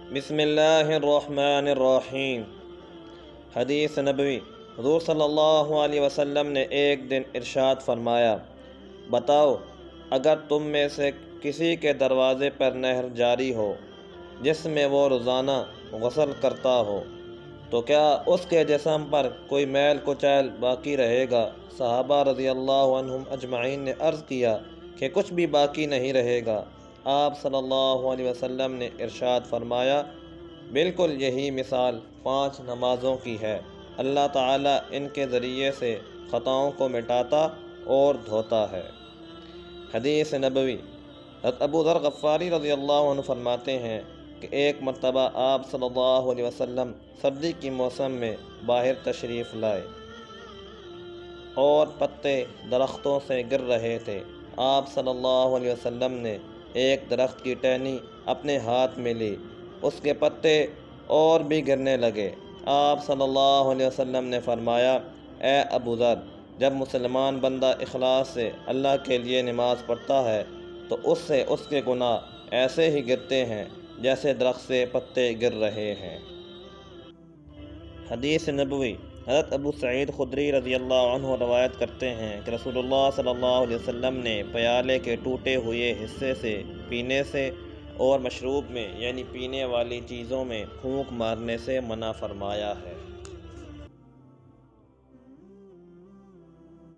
بسم اللہ الرحمن الرحیم۔ حدیث نبوی، حضور صلی اللہ علیہ وسلم نے ایک دن ارشاد فرمایا، بتاؤ اگر تم میں سے کسی کے دروازے پر نہر جاری ہو جس میں وہ روزانہ غسل کرتا ہو تو کیا اس کے جسم پر کوئی میل کچیل باقی رہے گا؟ صحابہ رضی اللہ عنہم اجمعین نے عرض کیا کہ کچھ بھی باقی نہیں رہے گا۔ آپ صلی اللہ علیہ وسلم نے ارشاد فرمایا، بالکل یہی مثال 5 نمازوں کی ہے، اللہ تعالیٰ ان کے ذریعے سے خطاؤں کو مٹاتا اور دھوتا ہے۔ حدیث نبوی، حضرت ابو ذر غفاری رضی اللہ عنہ فرماتے ہیں کہ ایک مرتبہ آپ صلی اللہ علیہ وسلم سردی کی موسم میں باہر تشریف لائے اور پتے درختوں سے گر رہے تھے۔ آپ صلی اللہ علیہ وسلم نے ایک درخت کی ٹہنی اپنے ہاتھ میں لی، اس کے پتے اور بھی گرنے لگے۔ آپ صلی اللہ علیہ وسلم نے فرمایا، اے ابو ذر، جب مسلمان بندہ اخلاص سے اللہ کے لیے نماز پڑھتا ہے تو اس سے اس کے گناہ ایسے ہی گرتے ہیں جیسے درخت سے پتے گر رہے ہیں۔ حدیث نبوی، حضرت ابو سعید خدری رضی اللہ عنہ روایت کرتے ہیں کہ رسول اللہ صلی اللہ علیہ وسلم نے پیالے کے ٹوٹے ہوئے حصے سے پینے سے اور مشروب میں یعنی پینے والی چیزوں میں پھونک مارنے سے منع فرمایا ہے۔